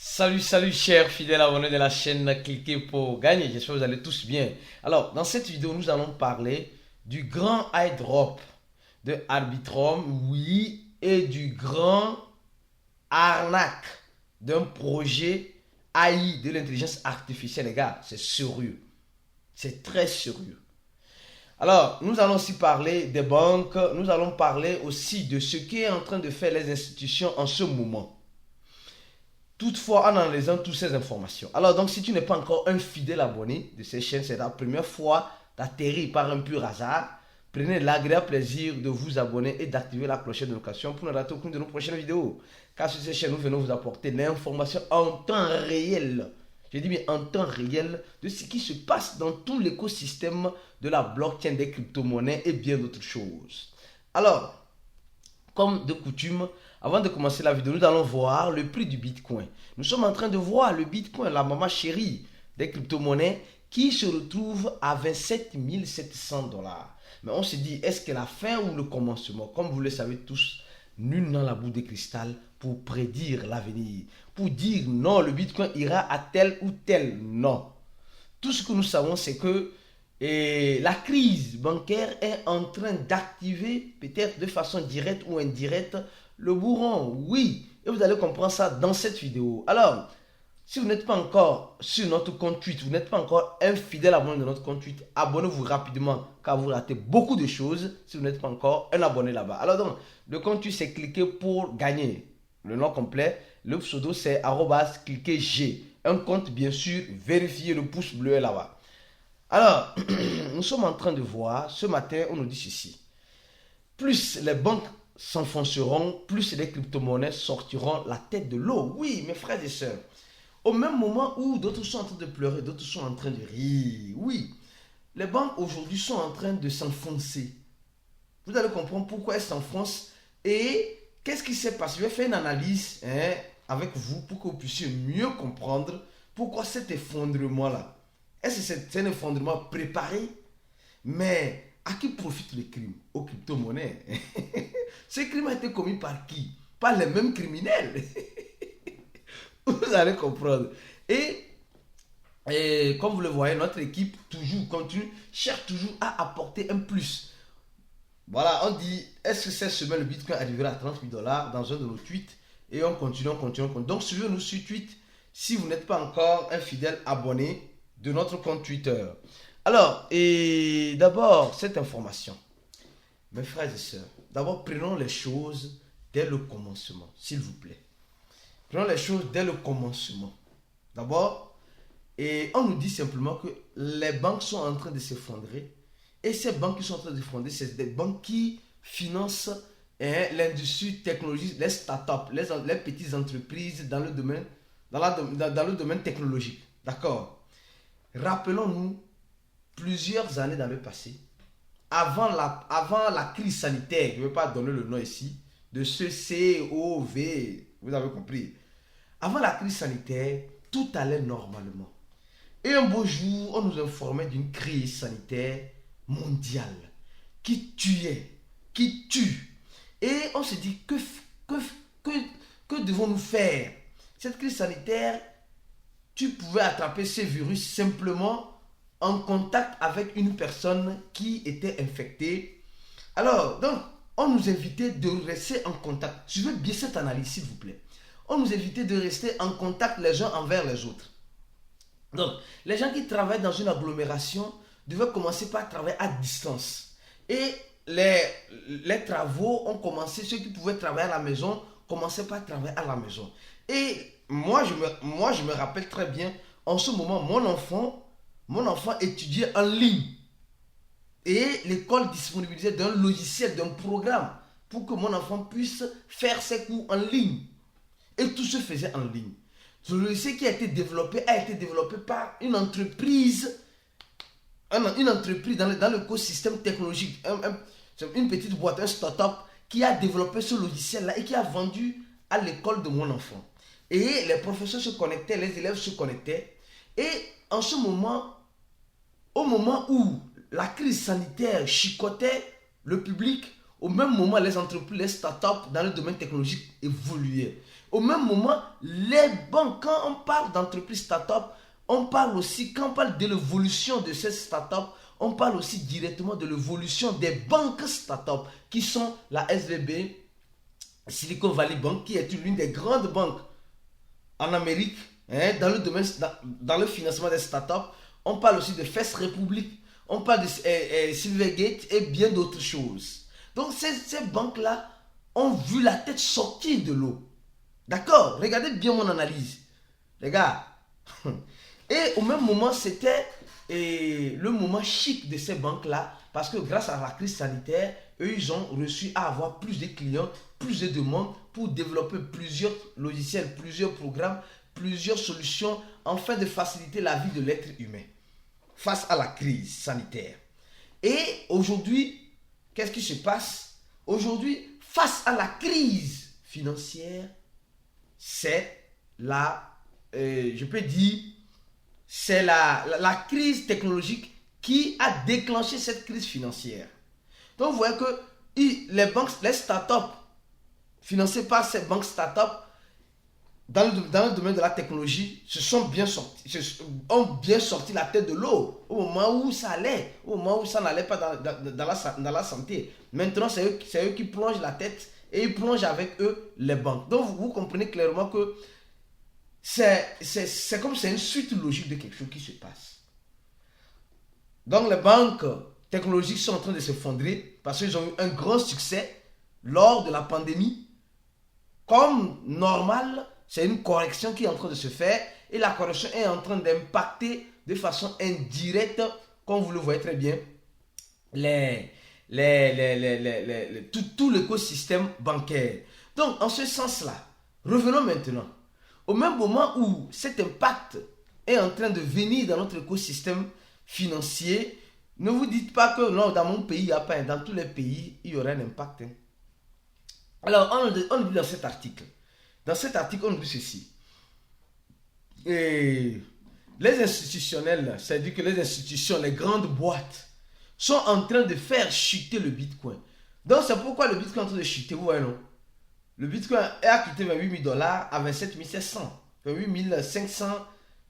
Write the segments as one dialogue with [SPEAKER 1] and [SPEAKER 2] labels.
[SPEAKER 1] Salut chers fidèles abonnés de la chaîne Cliquez pour gagner, j'espère que vous allez tous bien. Alors dans cette vidéo nous allons parler du grand airdrop de Arbitrum, oui, et du grand arnaque d'un projet AI de l'intelligence artificielle. Les gars, c'est sérieux, c'est très sérieux. Alors nous allons aussi parler des banques, nous allons parler aussi de ce qu'est en train de faire les institutions en ce moment. Toutefois, en analysant toutes ces informations. Alors donc, si tu n'es pas encore un fidèle abonné de ces chaînes, c'est la première fois d'atterrir par un pur hasard, prenez l'agréable plaisir de vous abonner et d'activer la cloche de notification pour ne rater aucune de nos prochaines vidéos. Car sur ces chaînes, nous venons vous apporter l'information en temps réel. Je dis bien en temps réel de ce qui se passe dans tout l'écosystème de la blockchain, des crypto-monnaies et bien d'autres choses. Alors, comme de coutume, avant de commencer la vidéo, nous allons voir le prix du Bitcoin. Nous sommes en train de voir le Bitcoin, la maman chérie des crypto-monnaies, qui se retrouve à 27 700 dollars. Mais on se dit, est-ce que la fin ou le commencement? Comme vous le savez tous, nul n'a la boule de cristal pour prédire l'avenir. Pour dire non, le Bitcoin ira à tel ou tel. Non. Tout ce que nous savons, c'est que la crise bancaire est en train d'activer, peut-être de façon directe ou indirecte, le bourron. Oui, et vous allez comprendre ça dans cette vidéo. Alors, si vous n'êtes pas encore sur notre compte Twitter, vous n'êtes pas encore un fidèle abonné de notre compte Twitter, abonnez-vous rapidement car vous ratez beaucoup de choses si vous n'êtes pas encore un abonné là-bas. Alors donc, le compte Twitter, c'est cliquer pour gagner. Le nom complet, le pseudo, c'est @cliquez-g. Un compte, bien sûr, vérifié, le pouce bleu est là-bas. Alors, nous sommes en train de voir, ce matin, on nous dit ceci. Plus les banques s'enfonceront, plus les crypto-monnaies sortiront la tête de l'eau. Oui, mes frères et sœurs. Au même moment où d'autres sont en train de pleurer, d'autres sont en train de rire. Oui, les banques aujourd'hui sont en train de s'enfoncer. Vous allez comprendre pourquoi elles s'enfoncent et qu'est-ce qui s'est passé. Je vais faire une analyse avec vous pour que vous puissiez mieux comprendre pourquoi cet effondrement-là. Est-ce que c'est un effondrement préparé? Mais à qui profite le crime? Aux crypto-monnaies. Ce crime a été commis par qui? Par les mêmes criminels. Vous allez comprendre. Et comme vous le voyez, notre équipe toujours continue, cherche toujours à apporter un plus. Voilà, on dit, est-ce que cette semaine le Bitcoin arrivera à 30 000 dollars dans un de nos tweets? Et on continue, on continue, on continue. Donc suivez-nous sur Twitter si vous n'êtes pas encore un fidèle abonné de notre compte Twitter. Alors, et d'abord, cette information. Mes frères et sœurs, d'abord prenons les choses dès le commencement, s'il vous plaît. Prenons les choses dès le commencement. D'abord, et on nous dit simplement que les banques sont en train de s'effondrer. Et ces banques qui sont en train de s'effondrer, c'est des banques qui financent l'industrie technologique, les startups, les petites entreprises dans le domaine, dans le domaine technologique. D'accord? Rappelons-nous, plusieurs années dans le passé, avant la crise sanitaire, je ne vais pas donner le nom ici, de ce COVID, vous avez compris. Avant la crise sanitaire, tout allait normalement. Et un beau jour, on nous informait d'une crise sanitaire mondiale qui tuait, qui tue. Et on se dit, que devons-nous faire? Cette crise sanitaire, tu pouvais attraper ce virus simplement en contact avec une personne qui était infectée. Alors, donc, on nous invitait de rester en contact. Suivez bien cette analyse, s'il vous plaît. On nous invitait de rester en contact les uns envers les autres. Donc, les gens qui travaillent dans une agglomération devaient commencer par travailler à distance. Et les travaux ont commencé, ceux qui pouvaient travailler à la maison commençaient par travailler à la maison. Et moi, je me rappelle très bien, en ce moment, mon enfant étudiait en ligne. Et l'école disponibilisait d'un logiciel, d'un programme, pour que mon enfant puisse faire ses cours en ligne. Et tout se faisait en ligne. Ce logiciel qui a été développé par une entreprise dans l'écosystème technologique. Une petite boîte, un start-up qui a développé ce logiciel-là et qui a vendu à l'école de mon enfant. Et les professeurs se connectaient, les élèves se connectaient. Et en ce moment, au moment où la crise sanitaire chicotait le public, au même moment, les entreprises, les startups dans le domaine technologique évoluaient. Au même moment, les banques, quand on parle d'entreprise start-up, on parle aussi, quand on parle de l'évolution de ces start-up, on parle aussi directement de l'évolution des banques start-up qui sont la SVB, Silicon Valley Bank, qui est l'une des grandes banques en Amérique, hein, dans le domaine, dans le financement des start-up. On parle aussi de First Republic, on parle de Silvergate et bien d'autres choses. Donc ces banques-là ont vu la tête sortir de l'eau. D'accord? Regardez bien mon analyse. Les gars. Et au même moment, c'était le moment chic de ces banques-là, parce que grâce à la crise sanitaire, eux, ils ont réussi à avoir plus de clients, plus de demandes pour développer plusieurs logiciels, plusieurs programmes, plusieurs solutions, afin de faciliter la vie de l'être humain face à la crise sanitaire. Et aujourd'hui, qu'est-ce qui se passe? Aujourd'hui, face à la crise financière, c'est je peux dire, c'est la crise technologique qui a déclenché cette crise financière. Donc vous voyez que les startups financées par ces banques startups dans le domaine de la technologie ont bien sorti la tête de l'eau au moment où ça allait, au moment où ça n'allait pas dans la santé. Maintenant, c'est eux qui plongent la tête et ils plongent avec eux les banques. Donc vous comprenez clairement que c'est comme c'est une suite logique de quelque chose qui se passe. Donc les banques technologiques sont en train de s'effondrer parce qu'ils ont eu un grand succès lors de la pandémie. Comme normal, c'est une correction qui est en train de se faire et la correction est en train d'impacter de façon indirecte, comme vous le voyez très bien, tout l'écosystème bancaire. Donc, en ce sens-là, revenons maintenant. Au même moment où cet impact est en train de venir dans notre écosystème financier, ne vous dites pas que non, dans mon pays, il n'y a pas, dans tous les pays, il y aura un impact. Alors, on dit dans cet article, on dit ceci. Et les institutionnels, c'est-à-dire que les institutions, les grandes boîtes, sont en train de faire chuter le Bitcoin. Donc, c'est pourquoi le Bitcoin est en train de chuter, vous voyez, non? Le Bitcoin a quitté $28 000 à 27 700, 28 500,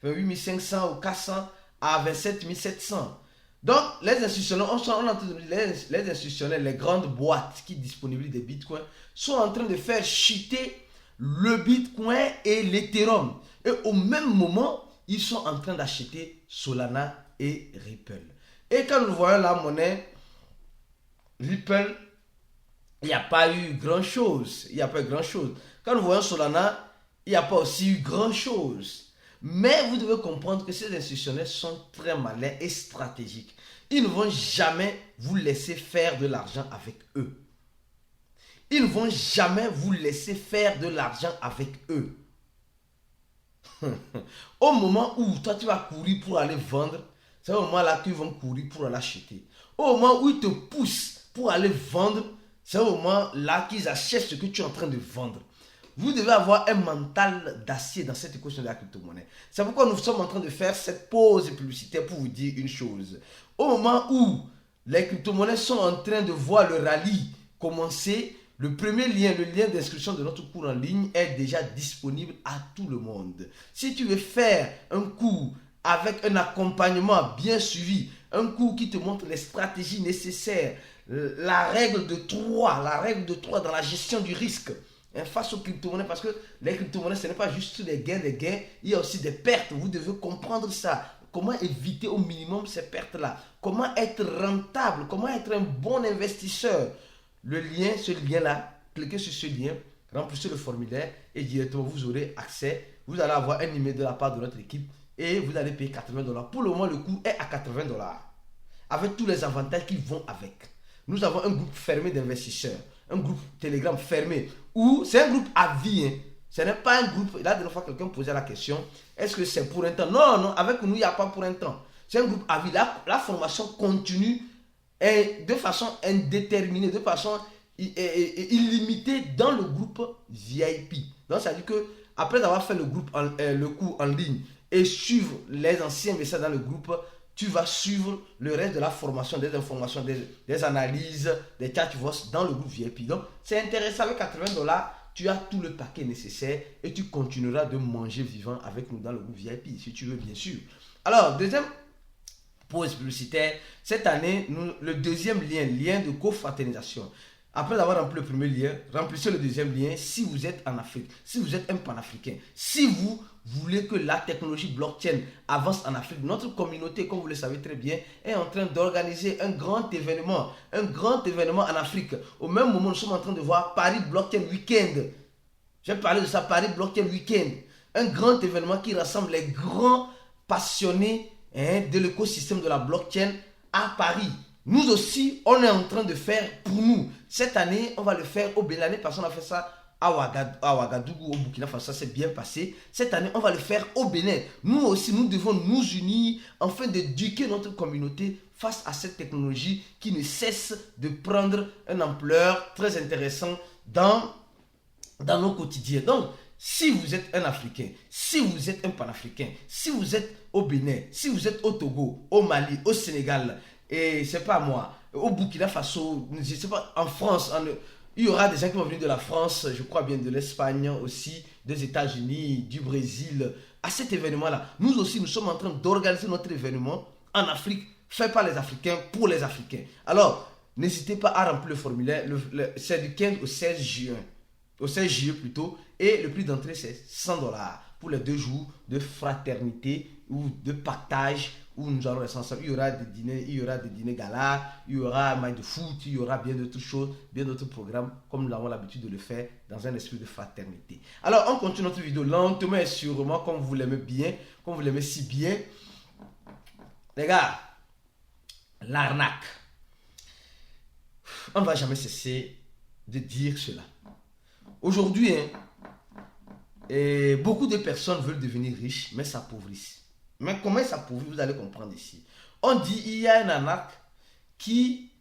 [SPEAKER 1] 28 500 ou 400 à 27 700. Donc, les institutionnels, les grandes boîtes qui disponibilisent des bitcoins sont en train de faire chuter le bitcoin et l'Ethereum. Et au même moment, ils sont en train d'acheter Solana et Ripple. Et quand nous voyons la monnaie Ripple, il n'y a pas eu grand-chose. Quand nous voyons Solana, il n'y a pas aussi eu grand-chose. Mais vous devez comprendre que ces institutionnels sont très malins et stratégiques. Ils ne vont jamais vous laisser faire de l'argent avec eux. Ils ne vont jamais vous laisser faire de l'argent avec eux. Au moment où toi tu vas courir pour aller vendre, c'est au moment là qu'ils vont courir pour aller acheter. Au moment où ils te poussent pour aller vendre, c'est au moment là qu'ils achètent ce que tu es en train de vendre. Vous devez avoir un mental d'acier dans cette équation de la crypto-monnaie. C'est pourquoi nous sommes en train de faire cette pause publicitaire pour vous dire une chose. Au moment où les crypto-monnaies sont en train de voir le rallye commencer, le premier lien, le lien d'inscription de notre cours en ligne est déjà disponible à tout le monde. Si tu veux faire un cours avec un accompagnement bien suivi, un cours qui te montre les stratégies nécessaires, la règle de 3 dans la gestion du risque, face aux crypto-monnaies, parce que les crypto-monnaies, ce n'est pas juste des gains, il y a aussi des pertes. Vous devez comprendre ça. Comment éviter au minimum ces pertes-là? Comment être rentable? Comment être un bon investisseur? Le lien, ce lien-là, cliquez sur ce lien, remplissez le formulaire et directement vous aurez accès. Vous allez avoir un email de la part de notre équipe et vous allez payer $80. Pour le moment, le coût est à $80 avec tous les avantages qui vont avec. Nous avons un groupe fermé d'investisseurs, un groupe Telegram fermé, où c'est un groupe à vie. Hein. Ce n'est pas un groupe. La dernière fois, quelqu'un posait la question, est-ce que c'est pour un temps? Non, avec nous, il n'y a pas pour un temps. C'est un groupe à vie. La formation continue de façon indéterminée, de façon illimitée dans le groupe VIP. Donc, ça veut dire que après avoir fait le cours en ligne et suivre les anciens messages dans le groupe, tu vas suivre le reste de la formation, des informations, des analyses, des chatbots dans le groupe VIP. Donc, c'est intéressant. Avec $80, tu as tout le paquet nécessaire et tu continueras de manger vivant avec nous dans le groupe VIP, si tu veux, bien sûr. Alors, deuxième pause publicitaire, cette année, le deuxième lien de confraternisation. Après avoir rempli le premier lien, remplissez le deuxième lien si vous êtes en Afrique, si vous êtes un panafricain, si vous voulez que la technologie blockchain avance en Afrique. Notre communauté, comme vous le savez très bien, est en train d'organiser un grand événement en Afrique. Au même moment, nous sommes en train de voir Paris Blockchain Weekend. J'ai parlé de ça, Paris Blockchain Weekend. Un grand événement qui rassemble les grands passionnés de l'écosystème de la blockchain à Paris. Nous aussi, on est en train de faire pour nous. Cette année, on va le faire au Bénin. L'année passée, on a fait ça à Ouagadougou, au Burkina Faso, ça s'est bien passé. Cette année, on va le faire au Bénin. Nous aussi, nous devons nous unir afin d'éduquer notre communauté face à cette technologie qui ne cesse de prendre une ampleur très intéressante dans nos quotidiens. Donc, si vous êtes un Africain, si vous êtes un Panafricain, si vous êtes au Bénin, si vous êtes au Togo, au Mali, au Sénégal, et c'est pas moi, au Burkina Faso, je sais pas, en France, il y aura des gens qui vont venir de la France, je crois bien de l'Espagne aussi, des États-Unis, du Brésil, à cet événement-là. Nous aussi, nous sommes en train d'organiser notre événement en Afrique, fait par les Africains, pour les Africains. Alors, n'hésitez pas à remplir le formulaire, c'est du 15 au 16 juin. Au 16 juillet plutôt, et le prix d'entrée c'est $100 pour les 2 jours de fraternité ou de partage où nous allons rester ensemble. Il y aura des dîners galas, il y aura un match de foot, il y aura bien d'autres choses, bien d'autres programmes comme nous avons l'habitude de le faire dans un esprit de fraternité. Alors on continue notre vidéo lentement et sûrement comme vous l'aimez bien, comme vous l'aimez si bien. Les gars, l'arnaque. On ne va jamais cesser de dire cela. Aujourd'hui, beaucoup de personnes veulent devenir riches, mais s'appauvrissent. Mais comment s'appauvrir, vous allez comprendre ici. On dit il y a un arnaque qui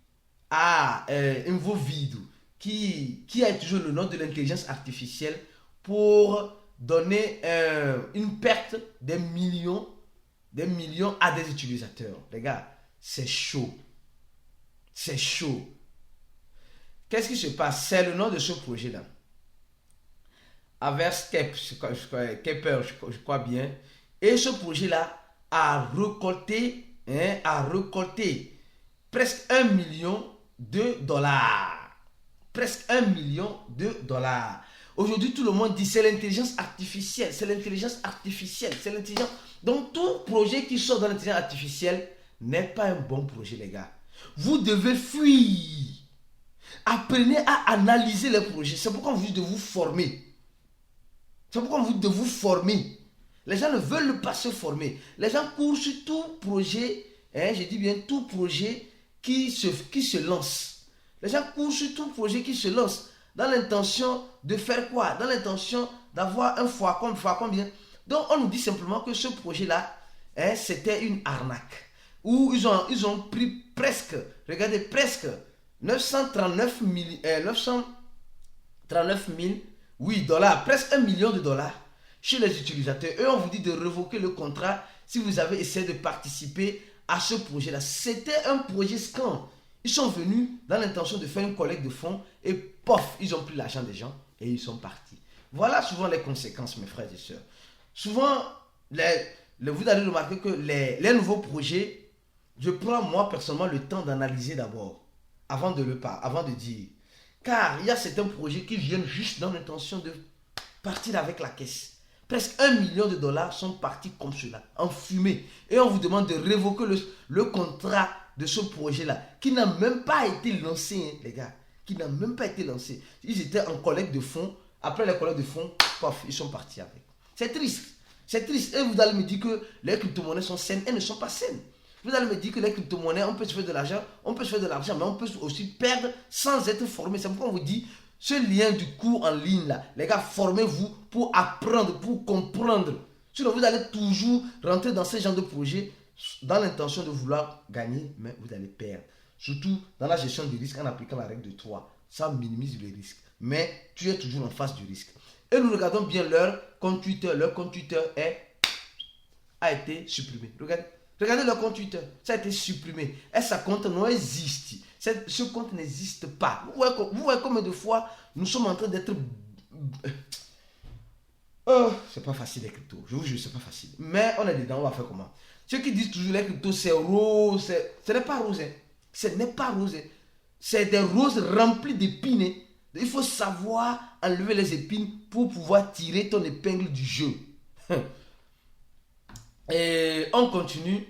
[SPEAKER 1] a un veau vide, qui a toujours le nom de l'intelligence artificielle pour donner une perte des millions à des utilisateurs. Les gars, c'est chaud. C'est chaud. Qu'est-ce qui se passe? C'est le nom de ce projet-là. Averse Kepper, je crois bien. Et ce projet-là a récolté presque $1 million. Presque $1 million. Aujourd'hui, tout le monde dit c'est l'intelligence artificielle, c'est l'intelligence artificielle, c'est l'intelligence. Donc, tout projet qui sort dans l'intelligence artificielle n'est pas un bon projet, les gars. Vous devez fuir. Apprenez à analyser les projets. C'est pourquoi vous devez vous former. C'est pourquoi vous devez vous former. Les gens ne veulent pas se former. Les gens courent sur tout projet, je dis bien tout projet qui se lance. Les gens courent sur tout projet qui se lance dans l'intention de faire quoi? Dans l'intention d'avoir un fois combien? Donc on nous dit simplement que ce projet-là, c'était une arnaque. Où ils ont pris presque 939 000 oui, dollars, presque $1 million chez les utilisateurs. Eux, on vous dit de révoquer le contrat si vous avez essayé de participer à ce projet-là. C'était un projet scam. Ils sont venus dans l'intention de faire une collecte de fonds et pof, ils ont pris l'argent des gens et ils sont partis. Voilà souvent les conséquences, mes frères et sœurs. Souvent, vous allez remarquer que les nouveaux projets, je prends moi personnellement le temps d'analyser d'abord, avant de dire. Car il y a certains projets qui viennent juste dans l'intention de partir avec la caisse. Presque $1 million sont partis comme cela, en fumée. Et on vous demande de révoquer le contrat de ce projet-là, qui n'a même pas été lancé, les gars. Qui n'a même pas été lancé. Ils étaient en collecte de fonds. Après la collecte de fonds, pof, ils sont partis avec. C'est triste. C'est triste. Et vous allez me dire que les crypto-monnaies sont saines. Elles ne sont pas saines. Vous allez me dire que les crypto-monnaies, on peut se faire de l'argent, mais on peut aussi perdre sans être formé. C'est pourquoi on vous dit, ce lien du cours en ligne là, les gars, formez-vous pour apprendre, pour comprendre. Sinon, vous allez toujours rentrer dans ce genre de projet dans l'intention de vouloir gagner, mais vous allez perdre. Surtout dans la gestion du risque en appliquant la règle de 3. Ça minimise le risque. Mais tu es toujours en face du risque. Et nous regardons bien leur compte Twitter. Leur compte Twitter a été supprimé. Regardez leur compte Twitter, ça a été supprimé. Et ce compte non existe. Ce compte n'existe pas. Vous voyez combien de fois nous sommes en train d'être Oh, c'est pas facile les cryptos. Je vous jure, c'est pas facile. Mais on est dedans, on va faire comment? Ceux qui disent toujours les cryptos, c'est rose. Ce n'est pas rose. Ce n'est pas rose. C'est des roses remplies d'épines. Il faut savoir enlever les épines pour pouvoir tirer ton épingle du jeu. Et on continue.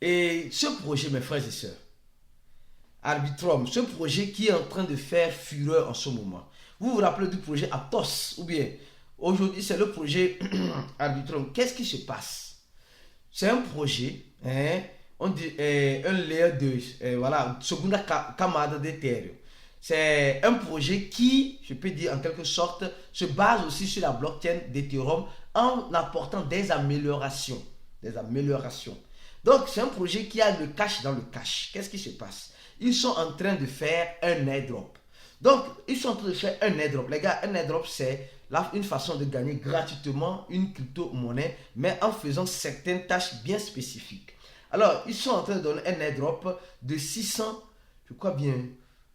[SPEAKER 1] Et ce projet, mes frères et sœurs, Arbitrum, ce projet qui est en train de faire fureur en ce moment. Vous vous rappelez du projet Aptos, ou bien aujourd'hui c'est le projet Arbitrum. Qu'est-ce qui se passe? C'est un projet, on dit un layer 2, voilà, segunda camada d'Ethereum. C'est un projet qui, je peux dire en quelque sorte, se base aussi sur la blockchain d'Ethereum en apportant des améliorations. Des améliorations. Donc, c'est un projet qui a le cash dans le cash. Qu'est-ce qui se passe? Ils sont en train de faire un airdrop. Donc, ils sont en train de faire un airdrop. Les gars, un airdrop, c'est une façon de gagner gratuitement une crypto-monnaie, mais en faisant certaines tâches bien spécifiques. Alors, ils sont en train de donner un airdrop de 600, je crois bien,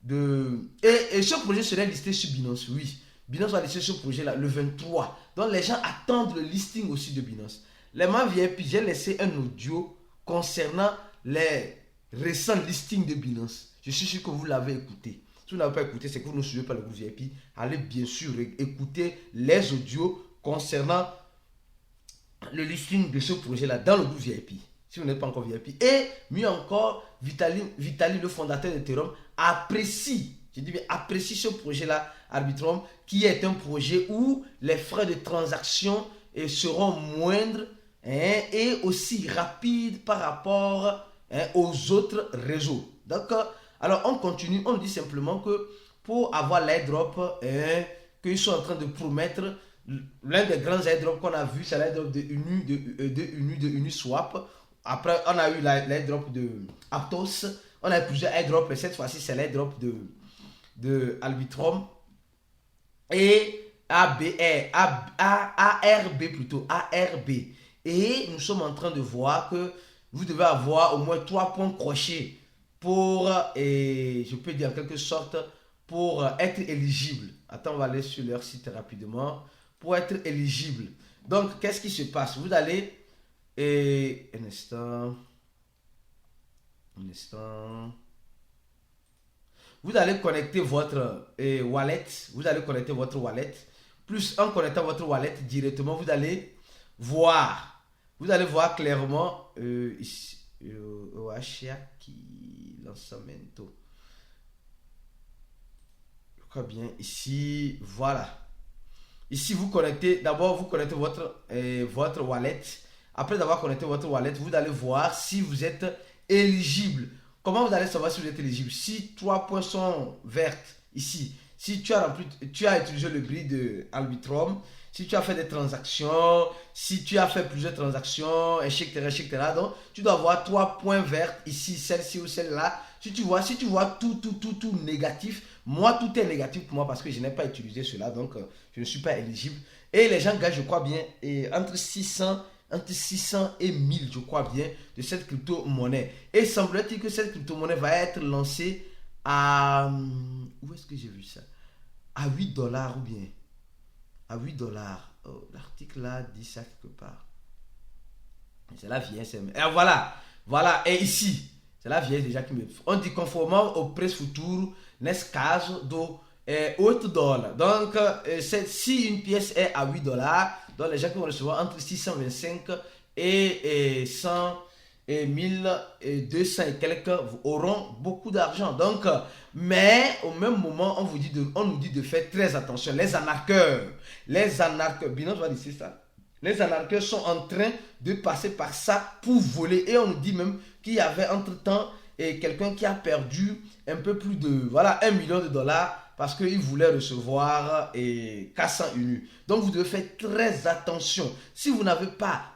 [SPEAKER 1] et ce projet serait listé sur Binance, oui. Binance va lister ce projet-là le 23. Donc, les gens attendent le listing aussi de Binance. Les membres VIP, j'ai laissé un audio concernant les récents listings de Binance. Je suis sûr que vous l'avez écouté. Si vous n'avez pas écouté, c'est que vous ne suivez pas le groupe VIP. Allez bien sûr écouter les audios concernant le listing de ce projet-là dans le groupe VIP. Si vous n'êtes pas encore VIP. Et mieux encore, Vitalik, le fondateur d'Ethereum, apprécie ce projet-là, Arbitrum, qui est un projet où les frais de transaction seront moindres et aussi rapides par rapport aux autres réseaux. D'accord? Alors on continue, on dit simplement que pour avoir l'airdrop qu'ils sont en train de promettre, l'un des grands airdrops qu'on a vu, c'est l'airdrop de Uniswap. Après, on a eu l'airdrop de Aptos. On a eu plusieurs airdrops, et cette fois-ci, c'est l'airdrop de Arbitrum. Et ARB plutôt, ARB. Et nous sommes en train de voir que vous devez avoir au moins 3 points crochés pour, et je peux dire en quelque sorte, pour être éligible. Attends, on va aller sur leur site rapidement. Pour être éligible. Donc, qu'est-ce qui se passe? Vous allez, un instant. Vous allez connecter votre wallet. Vous allez connecter votre wallet. Plus en connectant votre wallet directement, vous allez voir. Vous allez voir clairement ici. Lançamento. Je crois bien. Ici, voilà. Ici, vous connectez. D'abord, vous connectez votre wallet. Après avoir connecté votre wallet, vous allez voir si vous êtes éligible. Comment vous allez savoir si vous êtes éligible? Si 3 points sont vertes ici, si tu as utilisé le bris de Arbitrum, si tu as fait des transactions, si tu as fait plusieurs transactions, etc. Donc, tu dois avoir 3 points verts ici, celle-ci ou celle-là. Si tu vois tout négatif, moi, tout est négatif pour moi parce que je n'ai pas utilisé cela, donc je ne suis pas éligible. Et les gens gagnent, je crois bien, entre 600 et 1000, je crois bien, de cette crypto-monnaie. Et semblerait-il que cette crypto-monnaie va être lancée à... Où est-ce que j'ai vu ça? À 8 dollars ou bien à 8 dollars. Oh, l'article là dit ça quelque part. C'est la vieille SM. Et voilà. Et ici, c'est la vieille déjà qui me... On dit conformément au prix futur, nesse caso do 8 dollars. Donc, si une pièce est à 8 dollars, donc les gens qui vont recevoir entre 625 et 100 et 1200 et quelques auront beaucoup d'argent. Donc, mais au même moment, on nous dit de faire très attention. Les arnaqueurs, Binance va dire ça. Les arnaqueurs sont en train de passer par ça pour voler. Et on nous dit même qu'il y avait entre-temps quelqu'un qui a perdu un peu plus de 1 million de dollars parce qu'il voulait recevoir 400 UNU. Donc vous devez faire très attention. Si vous n'avez pas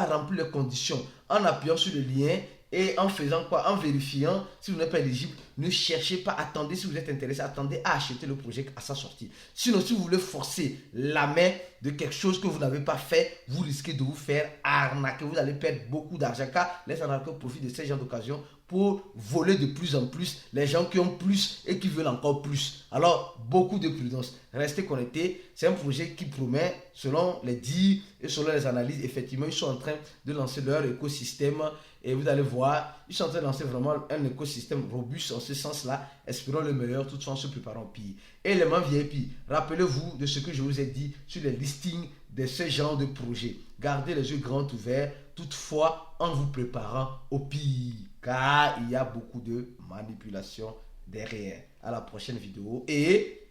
[SPEAKER 1] rempli les conditions en appuyant sur le lien et en faisant quoi? En vérifiant si vous n'êtes pas éligible, ne cherchez pas, attendez si vous êtes intéressé, attendez à acheter le projet à sa sortie. Sinon, si vous voulez forcer la main de quelque chose que vous n'avez pas fait, vous risquez de vous faire arnaquer. Vous allez perdre beaucoup d'argent car les arnaqueurs profitent de ces genres d'occasions pour voler de plus en plus les gens qui ont plus et qui veulent encore plus. Alors, beaucoup de prudence. Restez connectés. C'est un projet qui promet, selon les dires et selon les analyses, effectivement, ils sont en train de lancer leur écosystème. Et vous allez voir, ils sont en train de lancer vraiment un écosystème robuste en ce sens-là. Espérons le meilleur, toutefois en se préparant au pire. Élément VIP, rappelez-vous de ce que je vous ai dit sur les listings de ce genre de projet. Gardez les yeux grands ouverts, toutefois en vous préparant au pire. Car il y a beaucoup de manipulation derrière. À la prochaine vidéo et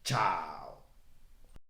[SPEAKER 1] ciao!